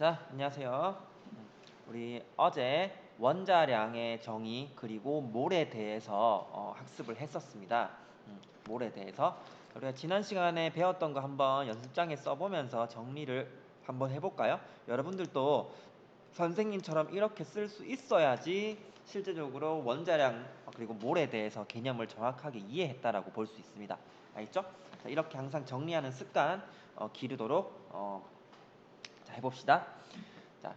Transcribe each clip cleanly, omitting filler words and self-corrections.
자, 안녕하세요. 우리 어제 원자량의 정의 그리고 몰에 대해서 학습을 했었습니다. 몰에 대해서 우리가 지난 시간에 배웠던 거 한번 연습장에 써보면서 정리를 한번 해볼까요? 여러분들도 선생님처럼 이렇게 쓸 수 있어야지 실제적으로 원자량 그리고 몰에 대해서 개념을 정확하게 이해했다라고 볼 수 있습니다. 알겠죠? 자, 이렇게 항상 정리하는 습관 기르도록 자, 해봅시다. 자,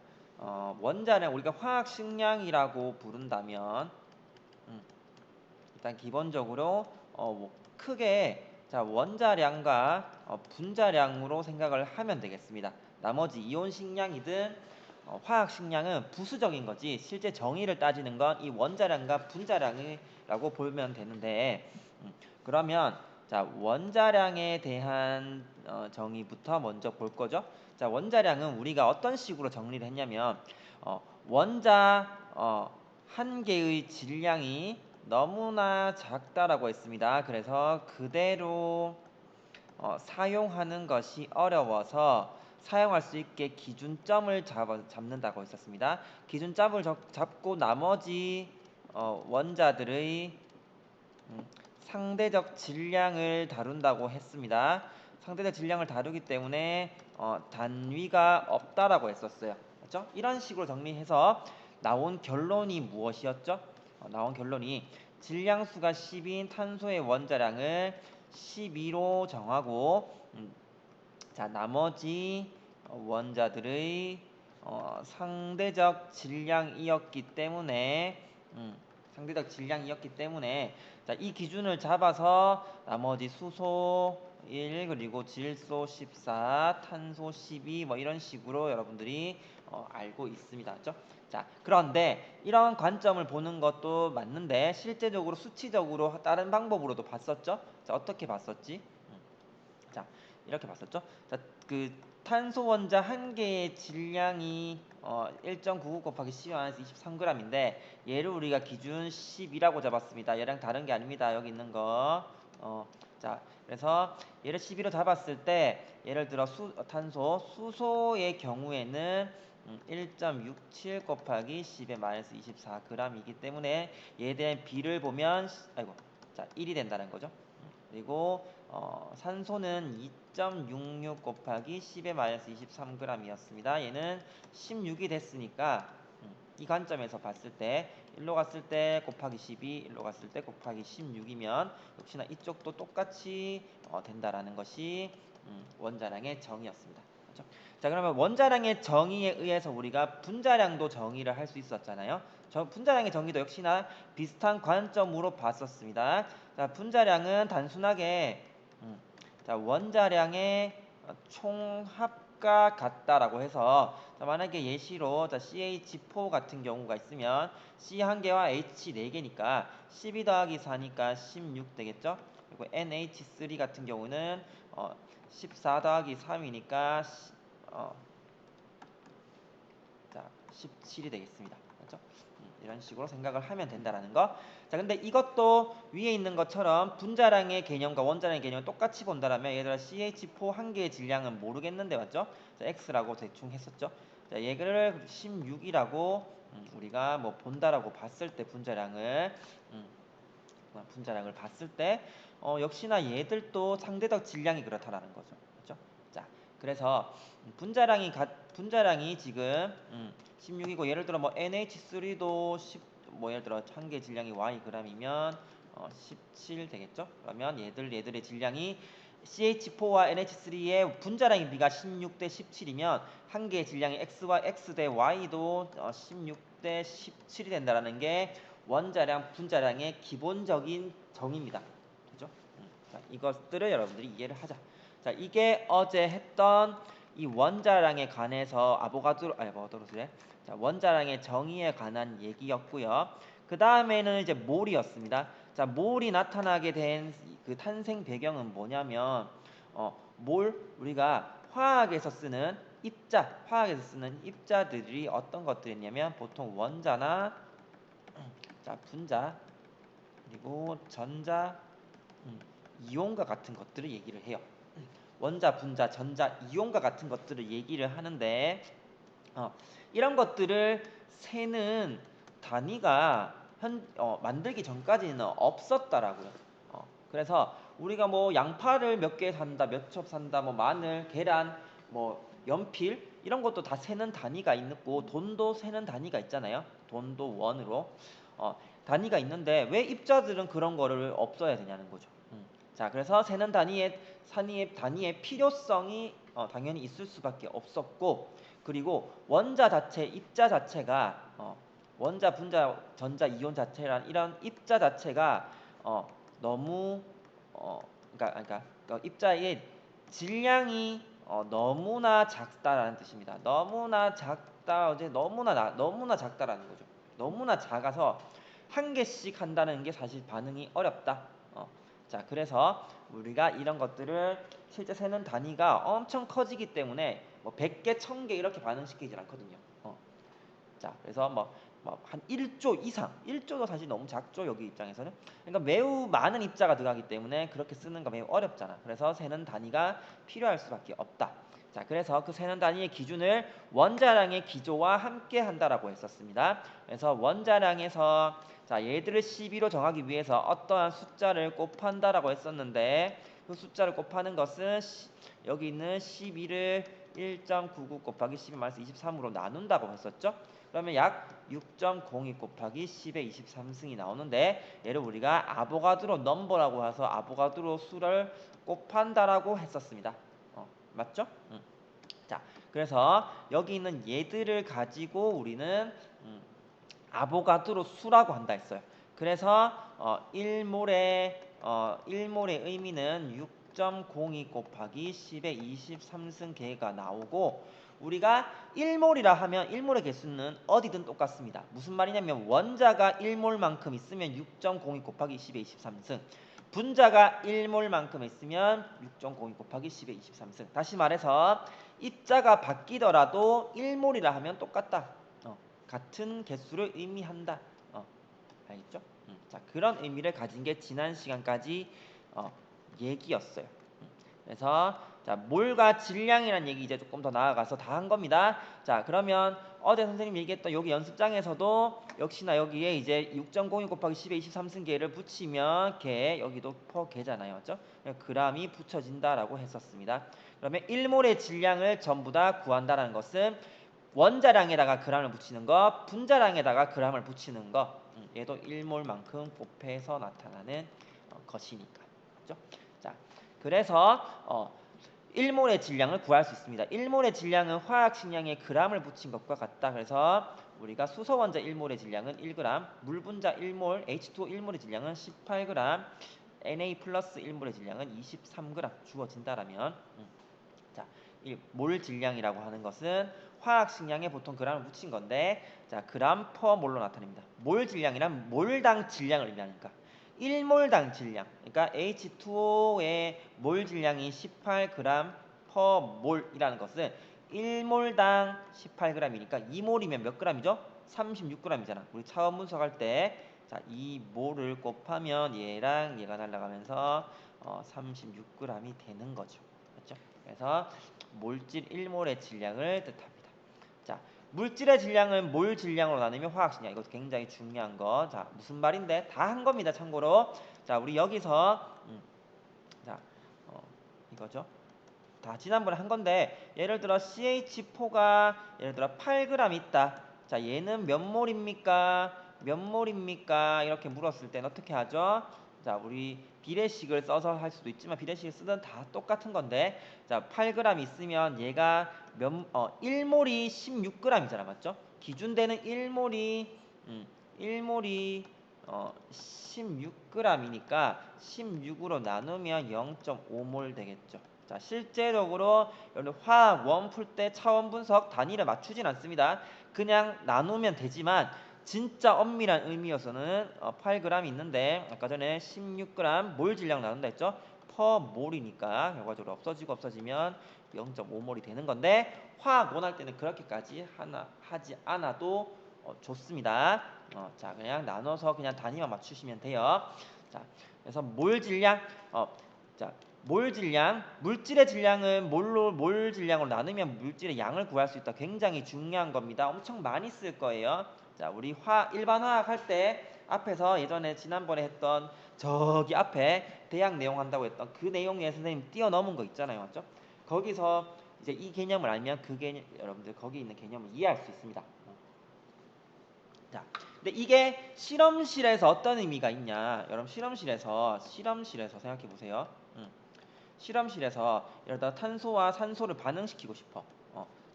원자량 우리가 화학식량이라고 부른다면 음, 일단 기본적으로 뭐 크게 자 원자량과 분자량으로 생각을 하면 되겠습니다. 나머지 이온식량이든 화학식량은 부수적인 거지 실제 정의를 따지는 건 이 원자량과 분자량이라고 보면 되는데 그러면 자 원자량에 대한 정의부터 먼저 볼 거죠. 자 원자량은 우리가 어떤 식으로 정리를 했냐면 원자 한 개의 질량이 너무나 작다라고 했습니다. 그래서 그대로 사용하는 것이 어려워서 사용할 수 있게 기준점을 잡는다고 했었습니다. 기준점을 잡고 나머지 원자들의 상대적 질량을 다룬다고 했습니다. 상대적 질량을 다루기 때문에 단위가 없다라고 했었어요. 맞죠? 이런 식으로 정리해서 나온 결론이 무엇이었죠? 나온 결론이 질량수가 10인 탄소의 원자량을 12로 정하고 자 나머지 원자들의 상대적 질량이었기 때문에 상대적 질량이었기 때문에 자, 이 기준을 잡아서 나머지 수소 1 그리고 질소 14, 탄소 12 뭐 이런 식으로 여러분들이 알고 있습니다. 그렇죠? 자, 그런데 이런 관점을 보는 것도 맞는데 실제적으로 수치적으로 다른 방법으로도 봤었죠? 자, 어떻게 봤었지? 자, 이렇게 봤었죠? 자, 그 탄소 원자 한 개의 질량이 1.99 곱하기 10^-23g인데 얘를 우리가 기준 10이라고 잡았습니다. 얘랑 다른 게 아닙니다. 여기 있는 거. 자, 그래서 얘를 12로 잡았을 때 예를 들어 수소의 경우에는 1.67 곱하기 10^-24g이기 때문에 얘에 대한 비를 보면 아이고, 자, 1이 된다는 거죠. 그리고 산소는 2.66 곱하기 10^-23g이었습니다. 얘는 16이 됐으니까 이 관점에서 봤을 때 1로 갔을 때 곱하기 12, 1로 갔을 때 곱하기 16이면 역시나 이쪽도 똑같이 된다라는 것이 원자량의 정의였습니다. 그렇죠? 자, 그러면 원자량의 정의에 의해서 우리가 분자량도 정의를 할 수 있었잖아요. 분자량의 정의도 역시나 비슷한 관점으로 봤었습니다. 자, 분자량은 단순하게 자, 원자량의 총합과 같다라고 해서 자, 만약에 예시로 자, CH4 같은 경우가 있으면 C 한 개와 H 네 개니까 12 더하기 4니까 16 되겠죠? 그리고 NH3 같은 경우는 14 더하기 3이니까 자, 17이 되겠습니다. 그렇죠? 이런 식으로 생각을 하면 된다라는 거. 자, 근데 이것도 위에 있는 것처럼 분자량의 개념과 원자량의 개념을 똑같이 본다라면 얘들아 CH4 한 개의 질량은 모르겠는데 맞죠? 자, X라고 대충 했었죠. 자, 얘를 16이라고 우리가 뭐 본다라고 봤을 때 분자량을 봤을 때 역시나 얘들도 상대적 질량이 그렇다라는 거죠. 그렇죠? 자, 그래서 분자량이 지금 16이고 예를 들어 뭐 NH3도 10, 뭐 예를 들어 한 개 질량이 y g이면 17 되겠죠? 그러면 얘들의 질량이 CH4와 NH3의 분자량의 비가 16 대 17이면 한 개의 질량이 X와 X 대 Y도 16 대 17이 된다라는 게 원자량, 분자량의 기본적인 정의입니다. 그죠? 자, 이것들을 여러분들이 이해를 하자. 자, 이게 어제 했던 이 원자량에 관해서 아보가드로스래. 자, 원자량의 정의에 관한 얘기였고요. 그 다음에는 이제 몰이었습니다. 자, 몰이 나타나게 된 그 탄생 배경은 뭐냐면, 우리가 화학에서 쓰는 입자들이 어떤 것들이냐면 보통 원자나 자, 분자 그리고 전자, 이온과 같은 것들을 얘기를 해요. 원자, 분자, 전자, 이온과 같은 것들을 얘기를 하는데 어, 이런 것들을 세는 단위가 만들기 전까지는 없었다라고요. 그래서 우리가 뭐 양파를 몇 개 산다, 몇 첩 산다, 뭐 마늘, 계란, 뭐 연필 이런 것도 다 세는 단위가 있고 돈도 세는 단위가 있잖아요. 돈도 원으로 단위가 있는데 왜 입자들은 그런 거를 없어야 되냐는 거죠. 자, 그래서 세는 단위의 필요성이 당연히 있을 수밖에 없었고, 그리고 원자 자체, 입자 자체가 원자, 분자, 전자, 이온 자체란 이런 입자 자체가 너무 어, 그러니까 입자의 질량이 너무나 작다라는 뜻입니다. 너무나 작다, 너무나 작다라는 거죠. 너무나 작아서 한 개씩 한다는 게 사실 반응이 어렵다. 자, 그래서 우리가 이런 것들을 실제 세는 단위가 엄청 커지기 때문에 뭐 100개, 1000개 이렇게 반응시키질 않거든요. 자, 그래서 한 1조 이상, 1조도 사실 너무 작죠, 여기 입장에서는. 그러니까 매우 많은 입자가 들어가기 때문에 그렇게 쓰는 거 매우 어렵잖아. 그래서 세는 단위가 필요할 수밖에 없다. 자, 그래서 그 세는 단위의 기준을 원자량의 기조와 함께 한다라고 했었습니다. 그래서 원자량에서 자, 얘들을 12로 정하기 위해서 어떠한 숫자를 곱한다라고 했었는데 그 숫자를 곱하는 것은 여기 있는 12를 1.99 곱하기 12-23으로 나눈다고 했었죠. 그러면 약 6.02 곱하기 10의 23승이 나오는데 얘를 우리가 아보가드로 넘버라고 해서 아보가드로 수를 곱한다라고 했었습니다. 맞죠? 자, 그래서 여기 있는 얘들을 가지고 우리는 아보가드로 수라고 한다 했어요. 그래서 1몰의 의미는 6.02 곱하기 10의 23승 계가 나오고, 우리가 1몰이라 하면 1몰의 개수는 어디든 똑같습니다. 무슨 말이냐면 원자가 1몰만큼 있으면 6.02 곱하기 10의 23승, 분자가 1몰만큼 있으면 6.02 곱하기 10의 23승. 다시 말해서 입자가 바뀌더라도 1몰이라 하면 똑같다. 같은 개수를 의미한다. 알겠죠? 자, 그런 의미를 가진 게 지난 시간까지 얘기였어요. 그래서 자, 몰과 질량이라는 얘기 이제 조금 더 나아가서 다 한 겁니다. 자, 그러면 어제 선생님 얘기했던 여기 연습장에서도 역시나 여기에 이제 6.02 곱하기 10의 23승계를 붙이면 개, 여기도 퍼 개잖아요. 맞죠? 그람이 붙여진다라고 했었습니다. 그러면 1몰의 질량을 전부 다 구한다라는 것은 원자량에다가 g을 붙이는 거, 분자량에다가 g을 붙이는 거, 얘도 1몰만큼 곱해서 나타나는 것이니까. 그렇죠? 자, 그래서 1몰의 질량을 구할 수 있습니다. 1몰의 질량은 화학 식량에 g을 붙인 것과 같다. 그래서 우리가 수소 원자 1몰의 질량은 1g, 물 분자 1몰, H2O 1몰의 질량은 18g, Na 플러스 1몰의 질량은 23g 주어진다라면, 자, 이 몰 질량이라고 하는 것은 화학 식량에 보통 g을 붙인 건데, 자, 그람 퍼 몰로 나타냅니다. 몰 질량이란 몰당 질량을 의미하니까 1몰당 질량, 그러니까 H2O의 몰 질량이 18g 퍼 몰이라는 것은 1몰당 18g이니까 2몰이면 몇 g이죠? 36g이잖아. 우리 차원 분석할 때 자, 이 몰을 곱하면 얘랑 얘가 날아가면서 36g이 되는 거죠. 그렇죠? 그래서 몰질 1몰의 질량을 뜻합니다. 자, 물질의 질량은 몰 질량으로 나누면 화학식량. 이것도 굉장히 중요한 거. 자, 무슨 말인데? 다 한 겁니다. 참고로. 자, 우리 여기서 자, 이거죠. 다 지난번에 한 건데 예를 들어 CH4가 예를 들어 8g 있다. 자, 얘는 몇 몰입니까? 몇 몰입니까? 이렇게 물었을 때는 어떻게 하죠? 자, 우리 비례식을 써서 할 수도 있지만 비례식을 쓰든 다 똑같은 건데, 자, 8g 있으면 얘가 1몰이 16g이잖아. 맞죠? 기준되는 1몰이 16g이니까 16으로 나누면 0.5몰 되겠죠. 자, 실제적으로 여러분 화학 원 풀 때 차원 분석 단위를 맞추진 않습니다. 그냥 나누면 되지만 진짜 엄밀한 의미여서는 8g 있는데 아까 전에 16g 몰 질량 나눈다 했죠? 퍼 몰이니까 결과적으로 없어지면 0.5몰이 되는 건데 화학 원 할 때는 그렇게까지 하지 않아도 좋습니다. 자, 그냥 나눠서 그냥 단위만 맞추시면 돼요. 자, 그래서 몰 질량 자, 몰 질량, 물질의 질량은 몰 질량으로 나누면 물질의 양을 구할 수 있다. 굉장히 중요한 겁니다. 엄청 많이 쓸 거예요. 자, 우리 일반 화학 할 때 앞에서 예전에 지난번에 했던 저기 앞에 대학 내용 한다고 했던 그 내용에 선생님 뛰어넘은 거 있잖아요. 맞죠? 거기서 이제 이 개념을 알면 그 개념, 여러분들 거기 있는 개념을 이해할 수 있습니다. 자, 근데 이게 실험실에서 어떤 의미가 있냐? 여러분 실험실에서 생각해 보세요. 실험실에서 예를 들어 탄소와 산소를 반응시키고 싶어.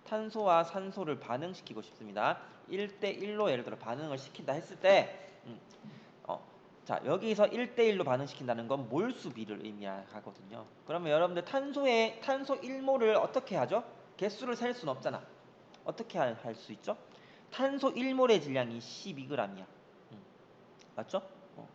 탄소와 산소를 반응시키고 싶습니다. 1대1로 예를 들어 반응을 시킨다 했을 때 자, 여기서 1대1로 반응시킨다는 건 몰수비를 의미하거든요. 그러면 여러분들 탄소 1몰을 어떻게 하죠? 개수를 셀 수는 없잖아. 어떻게 할 수 있죠? 탄소 1몰의 질량이 12g이야. 맞죠?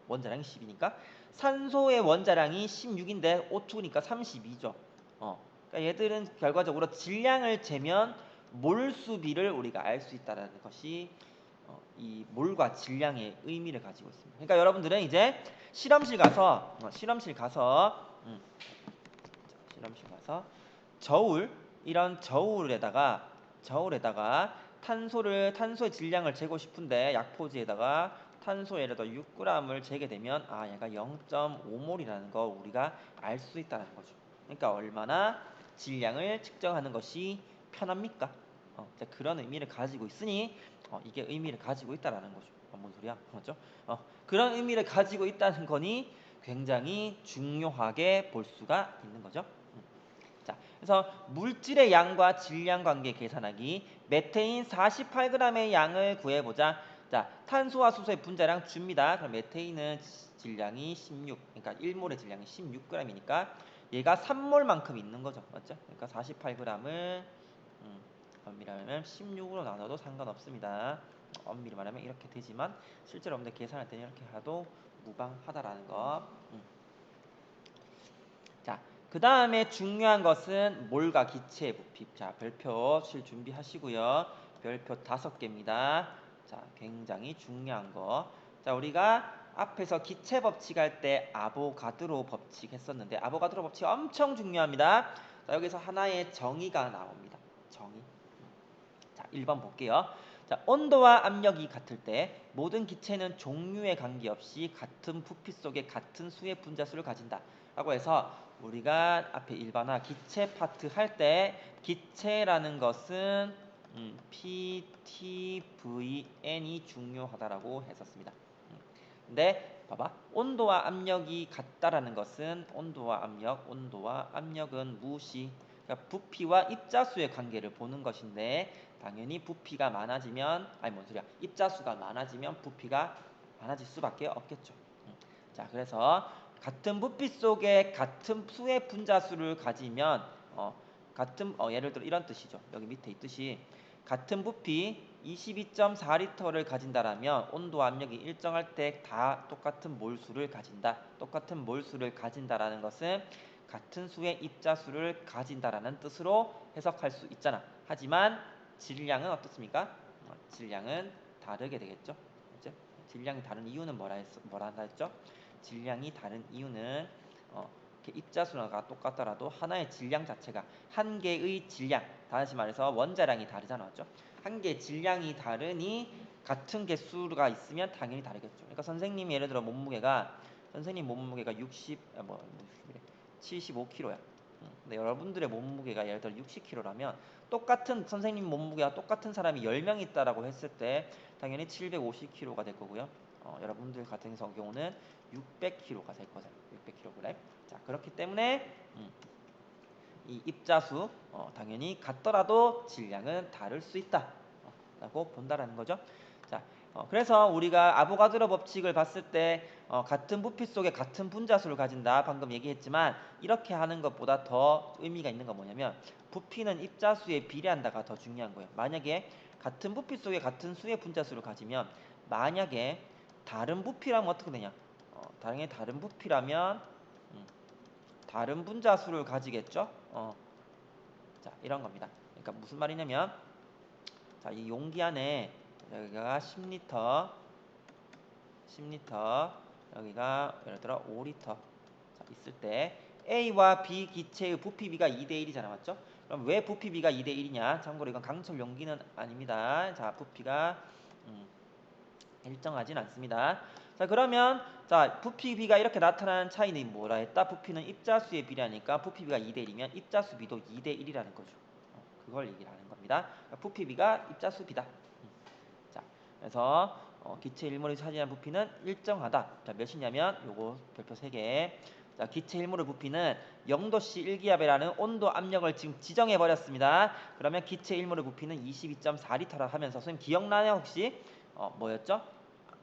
원자량이 10이니까 산소의 원자량이 16인데 O2니까 32죠. 그러니까 얘들은 결과적으로 질량을 재면 몰수비를 우리가 알 수 있다는 것이 이 몰과 질량의 의미를 가지고 있습니다. 그러니까 여러분들은 이제 실험실 가서 저울 이런 저울에다가 탄소의 질량을 재고 싶은데 약포지에다가 탄소 예를 들어 6g을 재게 되면 얘가 0.5몰이라는 거 우리가 알 수 있다는 거죠. 그러니까 얼마나 질량을 측정하는 것이 편합니까? 그런 의미를 가지고 있으니 이게 의미를 가지고 있다라는 거죠. 뭔 소리야? 맞죠? 그런 의미를 가지고 있다는 거니 굉장히 중요하게 볼 수가 있는 거죠. 자, 그래서 물질의 양과 질량 관계 계산하기. 메테인 48g의 양을 구해보자. 자, 탄소와 수소의 분자량 줍니다. 그럼 메테인은 질량이 16, 그러니까 1몰의 질량이 16g이니까 얘가 3몰만큼 있는 거죠. 맞죠? 그러니까 48g을 엄밀히 말하면 16으로 나눠도 상관없습니다. 엄밀히 말하면 이렇게 되지만 실제로 여러분들 계산할 때는 이렇게 해도 무방하다라는 거. 자, 그 다음에 중요한 것은 몰과 기체의 부피. 자, 별표 칠 준비하시고요. 별표 5개입니다. 자, 굉장히 중요한 거. 자, 우리가 앞에서 기체 법칙 할 때 아보가드로 법칙 했었는데 아보가드로 법칙 엄청 중요합니다. 자, 여기서 하나의 정의가 나옵니다. 정의. 자, 1번 볼게요. 자, 온도와 압력이 같을 때 모든 기체는 종류에 관계없이 같은 부피 속에 같은 수의 분자수를 가진다. 라고 해서 우리가 앞에 일반화 기체 파트 할 때 기체라는 것은 PTVN이 중요하다라고 했었습니다. 근데 봐봐. 온도와 압력이 같다라는 것은 온도와 압력은 무시. 그러니까 부피와 입자수의 관계를 보는 것인데 당연히 부피가 많아지면 뭔 소리야? 입자수가 많아지면 부피가 많아질 수밖에 없겠죠. 자, 그래서 같은 부피 속에 같은 수의 분자수를 가지면 예를 들어 이런 뜻이죠. 여기 밑에 있듯이 같은 부피 22.4리터를 가진다라면 온도와 압력이 일정할 때 다 똑같은 몰수를 가진다. 똑같은 몰수를 가진다라는 것은 같은 수의 입자수를 가진다라는 뜻으로 해석할 수 있잖아. 하지만 질량은 어떻습니까? 질량은 다르게 되겠죠. 그렇죠? 질량이 다른 이유는 뭐라 한다 했죠? 질량이 다른 이유는 이렇게 입자수가 똑같더라도 하나의 질량 자체가 한 개의 질량, 다시 말해서 원자량이 다르잖아, 맞죠? 한 개의 질량이 다르니 같은 개수가 있으면 당연히 다르겠죠. 그러니까 예를 들어 선생님 몸무게가 75kg야. 근데 여러분들의 몸무게가 예를 들어 60kg라면 똑같은 선생님 몸무게와 똑같은 사람이 10명 있다라고 했을 때 당연히 750kg가 될 거고요. 여러분들 같은 경우는 600kg가 될 거잖아요. 600kg. 자, 그렇기 때문에 이 입자수 당연히 같더라도 질량은 다를 수 있다. 라고 본다라는 거죠. 자, 그래서 우리가 아보가드로 법칙을 봤을 때 같은 부피 속에 같은 분자수를 가진다. 방금 얘기했지만 이렇게 하는 것보다 더 의미가 있는 건 뭐냐면 부피는 입자수에 비례한다가 더 중요한 거예요. 만약에 같은 부피 속에 같은 수의 분자수를 가지면 만약에 다른 부피라면 어떻게 되냐? 당연히 다른 부피라면 다른 분자수를 가지겠죠? 자, 이런 겁니다. 그러니까 무슨 말이냐면 자, 이 용기 안에 여기가 10리터 여기가 예를 들어 5리터 자, 있을 때 A와 B 기체의 부피 B가 2대 1이잖아. 맞죠? 그럼 왜 부피 B가 2대 1이냐? 참고로 이건 강철 용기는 아닙니다. 자, 부피가 일정하진 않습니다. 자, 그러면 자, 부피 B가 이렇게 나타나는 차이는 뭐라 했다? 부피는 입자수의 비례하니까 부피 B가 2대 1이면 입자수 B도 2대 1이라는 거죠. 그걸 얘기를 하는 겁니다. 그러니까 부피 B가 입자수 B다. 자, 그래서 기체 일몰이 차지한 부피는 일정하다. 자, 몇이냐면 요거 별표 3개. 자, 기체 일몰의 부피는 0도씨 1기압이라는 온도 압력을 지금 지정해 버렸습니다. 그러면 기체 일몰의 부피는 22.4L라 하면서 선생님 기억나요 혹시? 뭐였죠?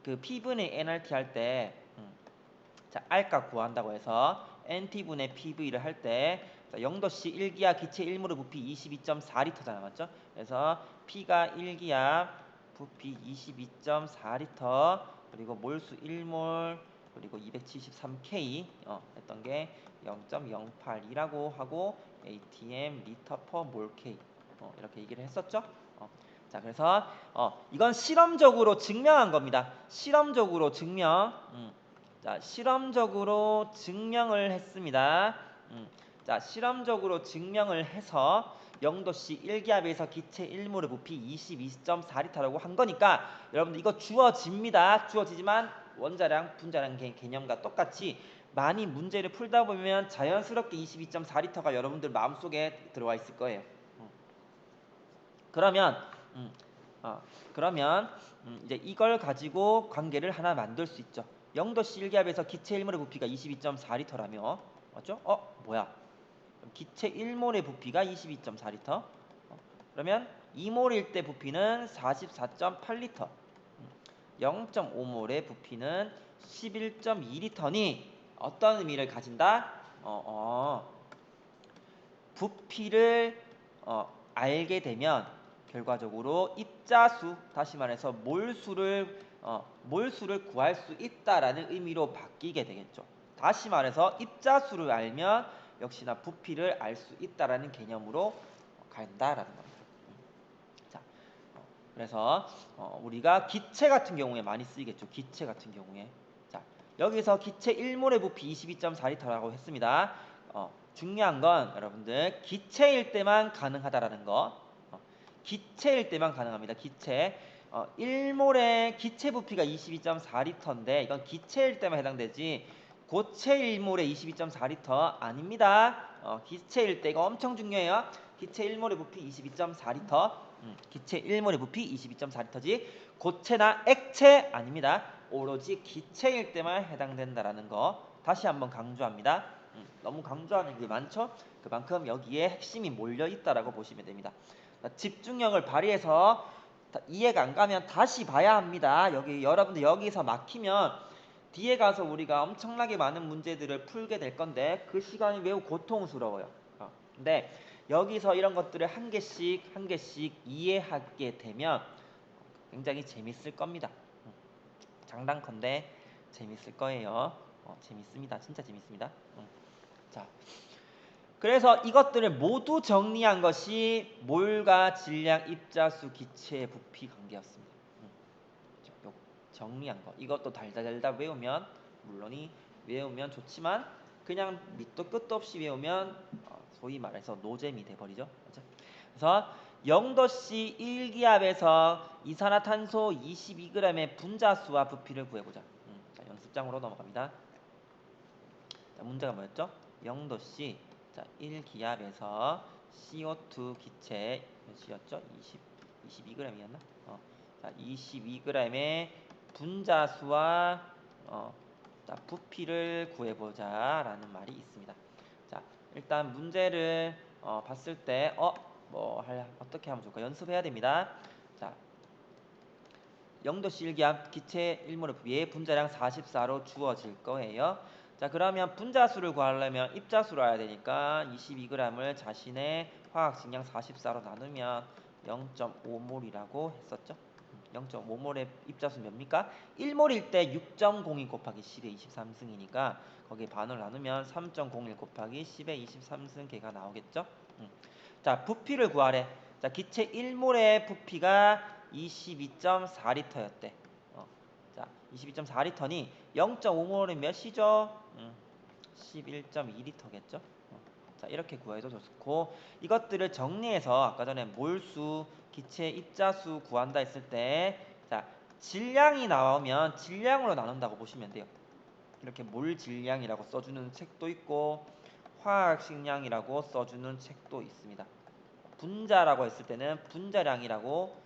그 P분의 nRT 할 때 자, R값 구한다고 해서 NT분의 PV를 할 때 0도씨 1기압 기체 1몰의 부피 22.4L잖아. 맞죠? 그래서 P가 1기압 부피 22.4L 그리고 몰수 1몰 그리고 273K 했던 게 0.082라고 하고 ATM 리터 퍼 몰 K 이렇게 얘기를 했었죠. 자, 그래서 이건 실험적으로 증명한 겁니다. 실험적으로 증명. 자, 실험적으로 증명을 했습니다. 자, 실험적으로 증명을 해서 0도씨 1기압에서 기체 1몰의 부피 22.4L라고 한 거니까 여러분들 이거 주어집니다. 주어지지만 원자량, 분자량 개념과 똑같이 많이 문제를 풀다 보면 자연스럽게 22.4L가 여러분들 마음속에 들어와 있을 거예요. 그러면 그러면 이제 이걸 가지고 관계를 하나 만들 수 있죠. 0도씨 1기압에서 기체 1몰의 부피가 22.4L라며 맞죠? 뭐야? 기체 1몰의 부피가 22.4L. 그러면 2몰일 때 부피는 44.8L. 0.5몰의 부피는 11.2L니 어떤 의미를 가진다? 부피를 알게 되면 결과적으로 입자수, 다시 말해서 몰수를 구할 수 있다라는 의미로 바뀌게 되겠죠. 다시 말해서 입자수를 알면 역시나 부피를 알 수 있다라는 개념으로 간다라는 겁니다. 자, 그래서 우리가 기체 같은 경우에 많이 쓰이겠죠. 기체 같은 경우에. 자, 여기서 기체 1몰의 부피 22.4L라고 했습니다. 중요한 건 여러분들 기체일 때만 가능하다라는 거. 기체일 때만 가능합니다. 기체. 1몰의 기체 부피가 22.4L인데 이건 기체일 때만 해당되지 고체 1몰의 22.4L 아닙니다. 기체일 때 이거 엄청 중요해요. 기체 1몰의 부피 22.4L. 기체 1몰의 부피 22.4L지 고체나 액체 아닙니다. 오로지 기체일 때만 해당된다라는 거 다시 한번 강조합니다. 너무 강조하는 게 많죠? 그만큼 여기에 핵심이 몰려 있다라고 보시면 됩니다. 집중력을 발휘해서 이해가 안 가면 다시 봐야 합니다. 여러분들 여기서 막히면 뒤에 가서 우리가 엄청나게 많은 문제들을 풀게 될 건데 그 시간이 매우 고통스러워요. 근데 여기서 이런 것들을 한 개씩 한 개씩 이해하게 되면 굉장히 재밌을 겁니다. 장단컨대 재밌을 거예요. 재밌습니다. 진짜 재밌습니다. 자, 그래서 이것들을 모두 정리한 것이 몰과 질량, 입자수, 기체, 부피 관계였습니다. 정리한 거. 이것도 달달달달 외우면 물론이 외우면 좋지만 그냥 밑도 끝도 없이 외우면 소위 말해서 노잼이 돼버리죠. 그렇죠? 그래서 0도씨 1기압에서 이산화탄소 22g의 분자수와 부피를 구해보자. 자, 연습장으로 넘어갑니다. 자, 문제가 뭐였죠? 0도씨 1기압에서 CO2 기체 몇이었죠? 22g이었나? 자, 22g의 분자수와 자, 부피를 구해보자 라는 말이 있습니다. 자, 일단 문제를 봤을 때 어떻게 하면 좋을까? 연습해야 됩니다. 자, 0도씨 1기압 기체 1몰의 부피의 분자량 44로 주어질 거예요. 자, 그러면 분자수를 구하려면 입자수를 알아야 되니까 22g을 자신의 화학 증량 44로 나누면 0.5몰이라고 했었죠. 0.5몰의 입자수 몇입니까? 1몰일 때 6.02 곱하기 10의 23승이니까 거기에 반을 나누면 3.01 곱하기 10의 23승 개가 나오겠죠. 자, 부피를 구하래. 자, 기체 1몰의 부피가 22.4L였대. 자, 22.4L니 0.5몰은 몇이죠? 11.2L겠죠. 자, 이렇게 구해도 좋고, 이것들을 정리해서 아까 전에 몰수, 기체 입자수 구한다 했을 때, 자, 질량이 나오면 질량으로 나눈다고 보시면 돼요. 이렇게 몰 질량이라고 써주는 책도 있고 화학 식량이라고 써주는 책도 있습니다. 분자라고 했을 때는 분자량이라고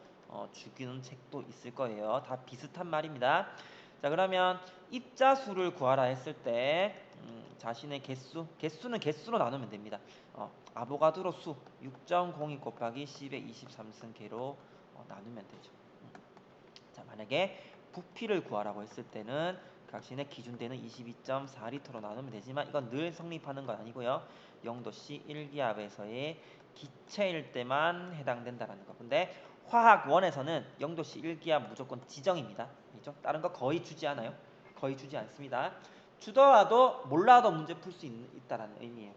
주기는 책도 있을 거예요. 다 비슷한 말입니다. 자, 그러면 입자수를 구하라 했을 때 자신의 개수는 개수로 나누면 됩니다. 아보가드로 수 6.02 곱하기 10의 23승계로 나누면 되죠. 자, 만약에 부피를 구하라고 했을 때는 각신의 기준대는 22.4L로 나누면 되지만 이건 늘 성립하는 건 아니고요. 0도씨 1기압에서의 기체일 때만 해당된다라는 거. 근데 화학 1에서는 0도씨 1기압 무조건 지정입니다. 그렇죠? 다른 거 거의 주지 않아요. 거의 주지 않습니다. 주더라도 몰라도 문제 풀 수 있다라는 의미예요.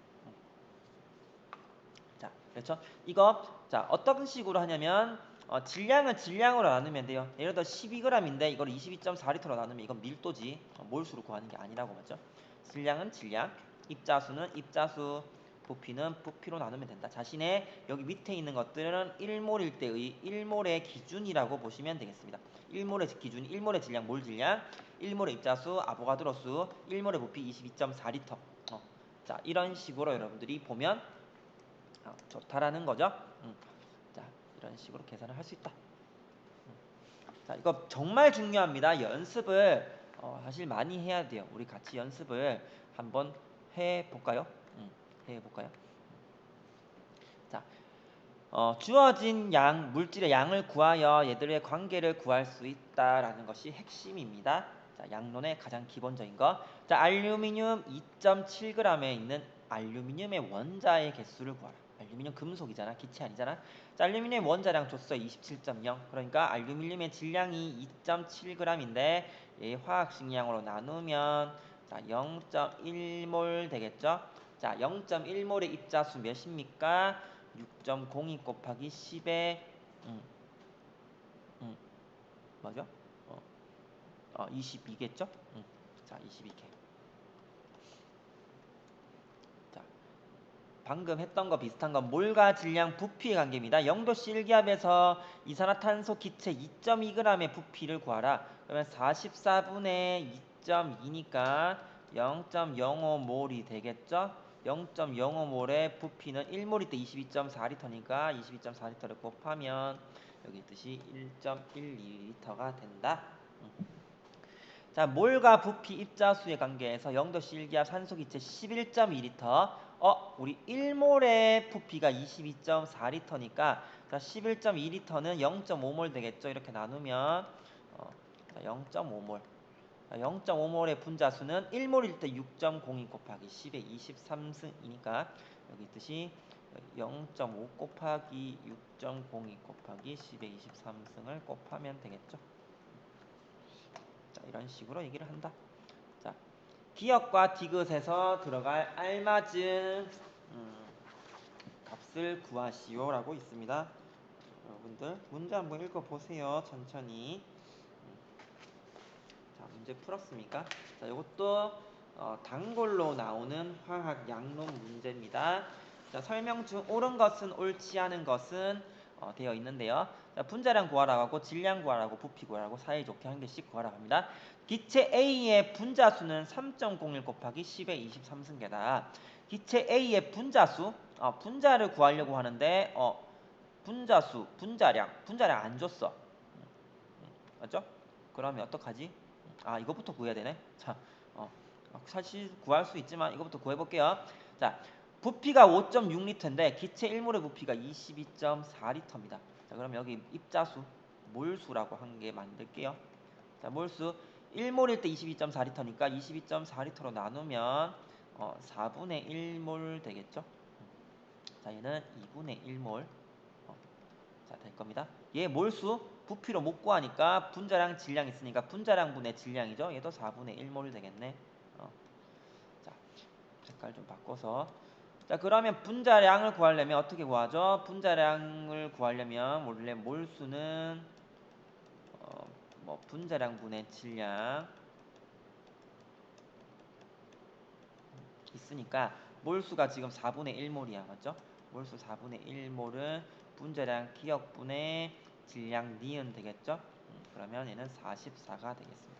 자, 그렇죠? 이거 자 어떤 식으로 하냐면 질량은 질량으로 나누면 돼요. 예를 들어 12g인데 이걸 22.4L로 나누면 이건 밀도지 몰수로 구하는 게 아니라고 맞죠? 질량은 질량, 입자수는 입자수, 부피는 부피로 나누면 된다. 자신의 여기 밑에 있는 것들은 1몰일 때의 1몰의 기준이라고 보시면 되겠습니다. 1몰의 기준, 1몰의 질량, 몰 질량, 1몰의 입자수, 아보가드로수, 1몰의 부피 22.4L. 자, 이런 식으로 여러분들이 보면 좋다라는 거죠. 자, 이런 식으로 계산을 할 수 있다. 자, 이거 정말 중요합니다. 연습을 사실 많이 해야 돼요. 우리 같이 연습을 한번 해볼까요? 해볼까요? 자, 주어진 물질의 양을 구하여 얘들의 관계를 구할 수 있다라는 것이 핵심입니다. 자, 양론의 가장 기본적인 거. 자, 알루미늄 2.7g에 있는 알루미늄의 원자의 개수를 구하라. 알루미늄 금속이잖아. 기체 아니잖아. 자, 알루미늄 원자량 줬어요. 27.0. 그러니까 알루미늄의 질량이 2.7g인데 얘 화학식량으로 나누면 자, 0.1몰 되겠죠? 자, 0.1몰의 입자수 몇입니까? 6.02 곱하기 10의 맞아? 22겠죠? 자, 22K. 자, 방금 했던 거 비슷한 건 몰과 질량 부피의 관계입니다. 0도씨 1기압에서 이산화탄소 기체 2.2g의 부피를 구하라. 그러면 44분의 2.2니까 0.05몰이 되겠죠? 0.05몰의 부피는 1몰일 때 22.4L니까 22.4L를 곱하면 여기 있듯이 1.12L가 된다. 자, 몰과 부피 입자수의 관계에서 0도씨 1기압 산소기체 11.2L. 우리 1몰의 부피가 22.4L니까 자, 11.2L는 0.5몰 되겠죠. 이렇게 나누면 0.5몰. 0.5몰의 분자수는 1몰일 때 6.02 곱하기 10의 23승이니까 여기 있듯이 0.5 곱하기 6.02 곱하기 10의 23승을 곱하면 되겠죠. 자, 이런 식으로 얘기를 한다. 자, 기역과 디귿에서 들어갈 알맞은 값을 구하시오라고 있습니다. 여러분들 문제 한번 읽어보세요. 천천히. 자, 문제 풀었습니까? 자, 이것도 단골로 나오는 화학 양론 문제입니다. 자, 설명 중 옳은 것은 옳지 않은 것은 되어 있는데요. 자, 분자량 구하라고 하고 질량 구하라고 부피 구하라고 사이좋게 한 개씩 구하라고 합니다. 기체 A의 분자수는 3.01 곱하기 10의 23승계다. 기체 A의 분자수, 분자를 구하려고 하는데 분자량 안 줬어. 맞죠? 그러면 어떡하지? 이것부터 구해야 되네. 자, 사실 구할 수 있지만 이것부터 구해볼게요. 자, 부피가 5.6L인데 기체 1몰의 부피가 22.4L입니다. 자, 그럼 여기 입자수, 몰수라고 한 개 만들게요. 자, 몰수 1몰일 때 22.4L니까 22.4L로 나누면 4분의 1몰 되겠죠? 자, 얘는 2분의 1몰. 자, 될 겁니다. 얘 몰수 부피로 못 구하니까 분자량 질량 있으니까 분자량 분의 질량이죠. 얘도 4분의 1몰 되겠네. 자, 색깔 좀 바꿔서. 자, 그러면 분자량을 구하려면 어떻게 구하죠? 분자량을 구하려면 원래 몰수는 분자량 분의 질량 있으니까 몰수가 지금 4분의 1몰이야. 맞죠? 몰수 4분의 1몰은 분자량 기억분의 질량 니은 되겠죠? 그러면 얘는 44가 되겠습니다.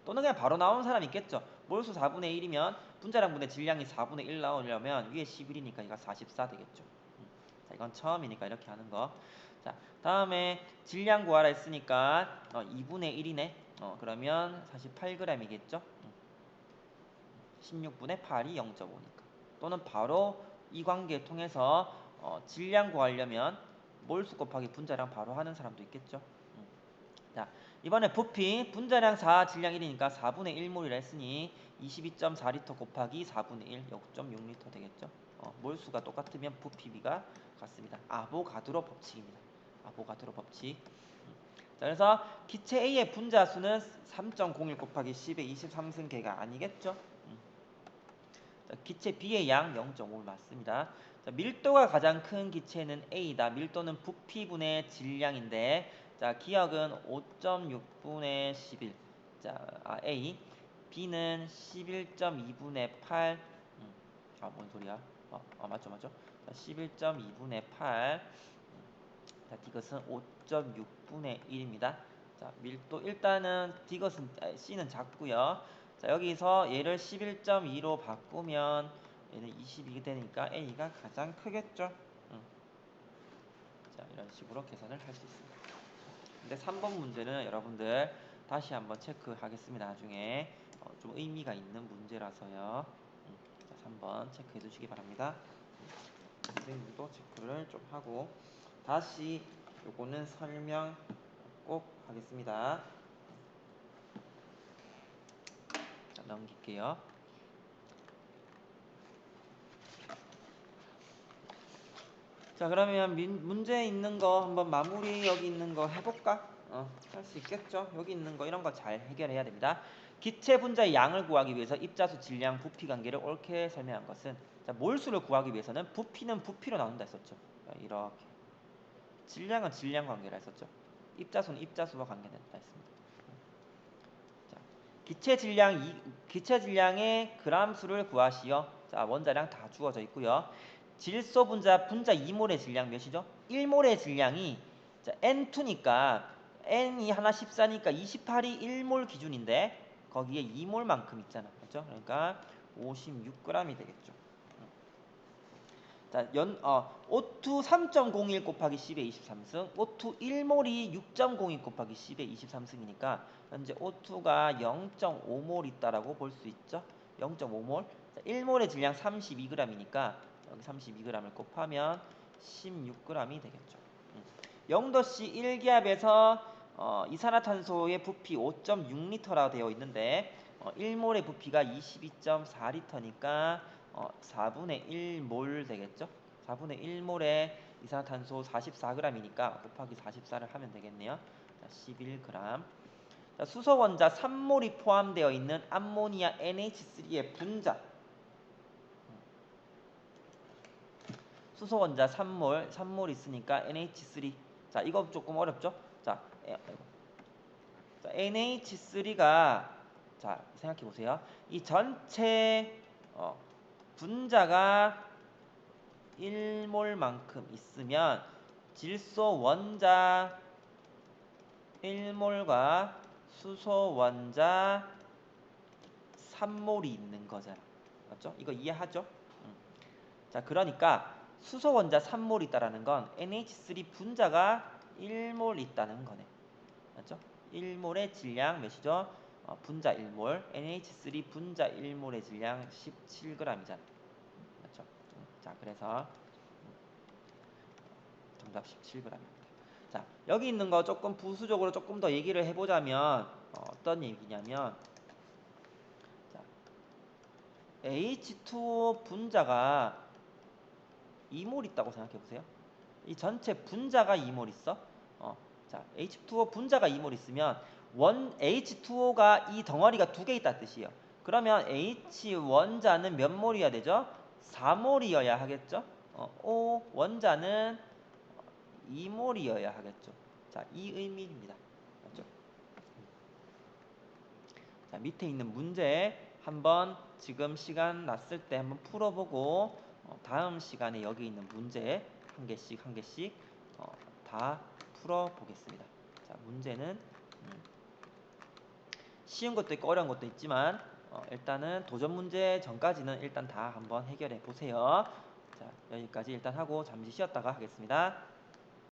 또는 그냥 바로 나오는 사람 있겠죠? 몰수 4분의 1이면 분자량 분의 질량이 4분의 1 나오려면 위에 11이니까 이거 44 되겠죠. 자, 이건 처음이니까 이렇게 하는 거. 자, 다음에 질량 구하라 했으니까 2분의 1이네. 그러면 48g이겠죠? 16분의 8이 0.5니까. 또는 바로 이 관계 통해서 질량 구하려면 몰수 곱하기 분자량 바로 하는 사람도 있겠죠. 자, 이번에 부피 분자량 4, 질량 1이니까 4분의 1몰이라 했으니 22.4L 곱하기 4분의 1, 0.6L 되겠죠. 몰수가 똑같으면 부피비가 같습니다. 아보가드로 법칙입니다. 아보가드로 법칙. 자, 그래서 기체 A의 분자수는 3.01 곱하기 10의 23승계가 아니겠죠. 자, 기체 B의 양 0.5 맞습니다. 자, 밀도가 가장 큰 기체는 A다. 밀도는 부피분의 질량인데, 자, 기억은 5.6분의 11. 자, A. B는 11.2분의 8. 뭔 소리야? 맞죠. 자, 11.2분의 8. 자, 디귿은 5.6분의 1입니다. 자, 밀도 일단은 디귿은 C는 작고요. 자, 여기서 얘를 11.2로 바꾸면 얘는 22가 되니까 A가 가장 크겠죠. 자, 이런 식으로 계산을 할 수 있습니다. 근데 3번 문제는 여러분들 다시 한번 체크하겠습니다. 나중에 좀 의미가 있는 문제라서요. 자, 3번 체크해 주시기 바랍니다. 선생님도 체크를 좀 하고 다시 요거는 설명 꼭 하겠습니다. 자, 넘길게요. 자, 그러면 문제 있는 거 한번 마무리 여기 있는 거 해볼까? 할 수 있겠죠? 여기 있는 거 이런 거 잘 해결해야 됩니다. 기체 분자의 양을 구하기 위해서 입자수, 질량, 부피 관계를 옳게 설명한 것은 자, 몰수를 구하기 위해서는 부피는 부피로 나눈다 했었죠. 자, 이렇게 질량은 질량 관계라 했었죠. 입자수는 입자수와 관계된다 했습니다. 자, 기체 질량의 그람수를 구하시오. 자, 원자량 다 주어져 있고요. 질소 분자 2몰의 질량 몇이죠? 1몰의 질량이 자, N2니까 N이 하나 14니까 28이 1몰 기준인데 거기에 2몰만큼 있잖아. 그렇죠? 그러니까 56g이 되겠죠. 자, O2 3.01 곱하기 10의 23승, O2 1몰이 6.02 곱하기 10의 23승이니까 현재 O2가 0.5몰 있다라고 볼 수 있죠. 0.5몰. 1몰의 질량 32g이니까 여기 32g을 곱하면 16g이 되겠죠. 0도씨 1기압에서 이산화탄소의 부피 5.6L라고 되어 있는데 1몰의 부피가 22.4L니까 4분의 1몰 되겠죠? 4분의 1몰에 이산화탄소 44g이니까 곱하기 44를 하면 되겠네요. 자, 11g. 자, 수소 원자 3몰이 포함되어 있는 암모니아 NH3의 분자. 수소 원자 3몰 있으니까 NH3. 자, 이거 조금 어렵죠? 자, NH3가 자, 생각해 보세요. 이 전체 분자가 1몰만큼 있으면 질소 원자 1몰과 수소 원자 3몰이 있는 거잖아. 맞죠? 이거 이해하죠? 자, 그러니까 수소 원자 3몰 있다라는 건 NH3 분자가 1몰 있다는 거네. 맞죠? 1몰의 질량 몇이죠? 분자 1몰, NH3 분자 1몰의 질량 17g이잖아. 맞죠? 자, 그래서 정답 17g입니다. 자, 여기 있는 거 조금 부수적으로 조금 더 얘기를 해보자면 어떤 얘기냐면 자, H2O 분자가 2몰 있다고 생각해 보세요. 이 전체 분자가 2몰 있어. 자, H2O 분자가 2몰 있으면 H2O가 이 덩어리가 두 개 있다 뜻이에요. 그러면 H 원자는 몇 몰이어야 되죠? 4몰이어야 하겠죠? O 원자는 2몰이어야 하겠죠. 자, 이 의미입니다. 맞죠? 자, 밑에 있는 문제 한번 지금 시간 났을 때 한번 풀어보고 다음 시간에 여기 있는 문제 한 개씩 한 개씩 다 풀어보겠습니다. 자, 문제는 쉬운 것도 있고 어려운 것도 있지만 일단은 도전 문제 전까지는 일단 다 한번 해결해 보세요. 자, 여기까지 일단 하고 잠시 쉬었다가 하겠습니다.